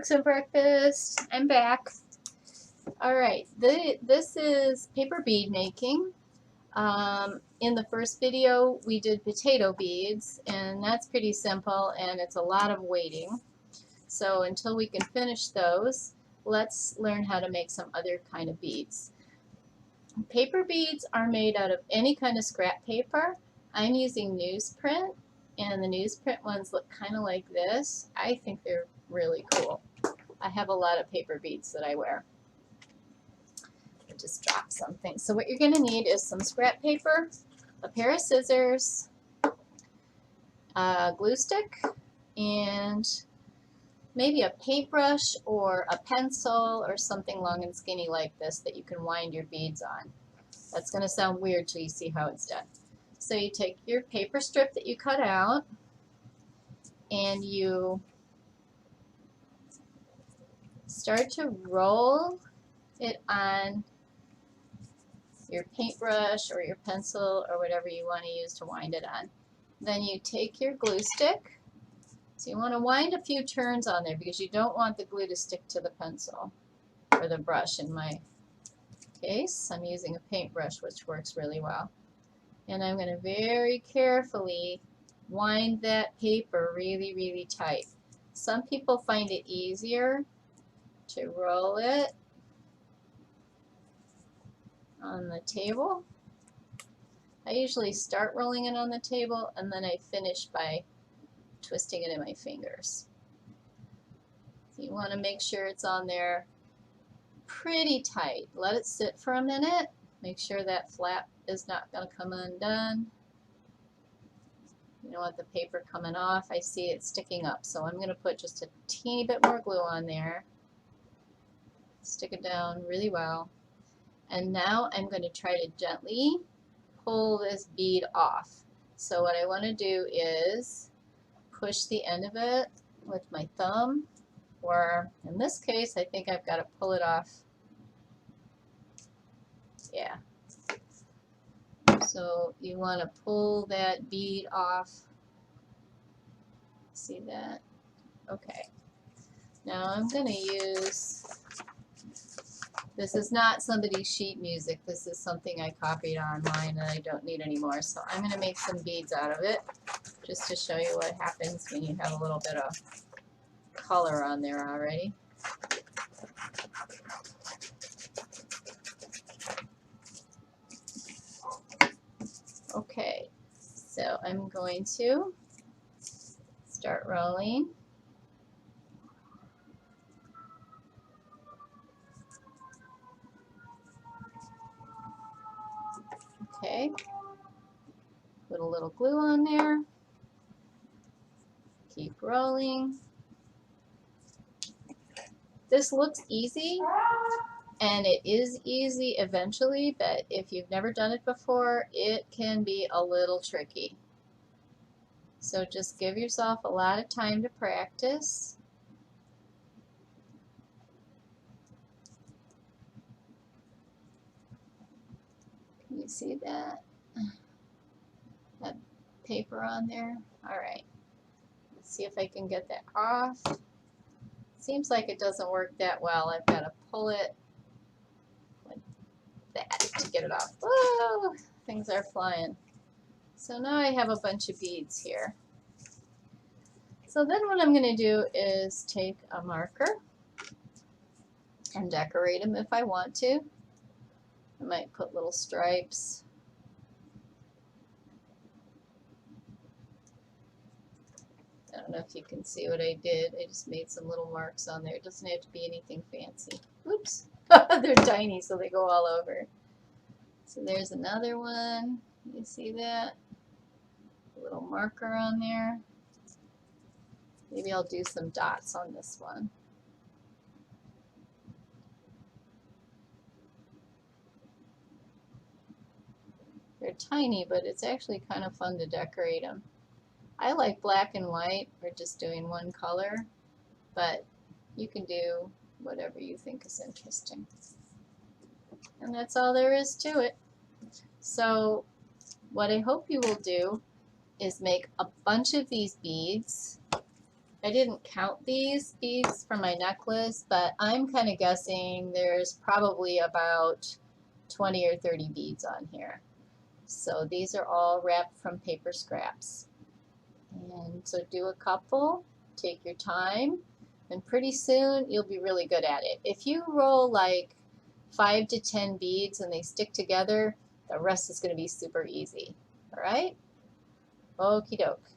Books and Breakfast. I'm back. Alright, this is paper bead making. In the first video we did potato beads, and that's pretty simple and it's a lot of waiting. So until we can finish those, let's learn how to make some other kind of beads. Paper beads are made out of any kind of scrap paper. I'm using newsprint, and the newsprint ones look kind of like this. I think they're really cool. I have a lot of paper beads that I wear. I just dropped something. So what you're going to need is some scrap paper, a pair of scissors, a glue stick, and maybe a paintbrush or a pencil or something long and skinny like this that you can wind your beads on. That's going to sound weird till you see how it's done. So you take your paper strip that you cut out and you start to roll it on your paintbrush or your pencil or whatever you want to use to wind it on. Then you take your glue stick. So you want to wind a few turns on there because you don't want the glue to stick to the pencil or the brush. In my case, I'm using a paintbrush, which works really well. And I'm going to very carefully wind that paper really, really tight. Some people find it easier to roll it on the table. I usually start rolling it on the table and then I finish by twisting it in my fingers. So you want to make sure it's on there pretty tight. Let it sit for a minute. Make sure that flap is not going to come undone. You don't want the paper coming off. I see it sticking up, so I'm going to put just a teeny bit more glue on there. Stick it down really well. And now I'm going to try to gently pull this bead off. So what I want to do is push the end of it with my thumb, or in this case I think I've got to pull it off. Yeah. So you want to pull that bead off. See that? Okay. Now I'm going to use, this is not somebody's sheet music. This is something I copied online and I don't need anymore. So I'm going to make some beads out of it just to show you what happens when you have a little bit of color on there already. Okay, so I'm going to start rolling. Okay, put a little glue on there. Keep rolling. This looks easy, and it is easy eventually, but if you've never done it before, it can be a little tricky. So just give yourself a lot of time to practice. Can you see that? That paper on there? All right. Let's see if I can get that off. Seems like it doesn't work that well. I've got to pull it like that to get it off. Whoa! Things are flying. So now I have a bunch of beads here. So then what I'm going to do is take a marker and decorate them if I want to. I might put little stripes. I don't know if you can see what I did. I just made some little marks on there. It doesn't have to be anything fancy. Oops. They're tiny, so they go all over. So there's another one. You see that? A little marker on there. Maybe I'll do some dots on this one. They're tiny, but it's actually kind of fun to decorate them. I like black and white or just doing one color, but you can do whatever you think is interesting. And that's all there is to it. So what I hope you will do is make a bunch of these beads I didn't count these beads for my necklace, but I'm kind of guessing there's probably about 20 or 30 beads on here. So these are all wrapped from paper scraps. And so do a couple, take your time, and pretty soon you'll be really good at it. If you roll like 5 to 10 beads and they stick together, the rest is going to be super easy. All right? Okie doke.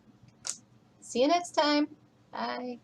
See you next time. Bye.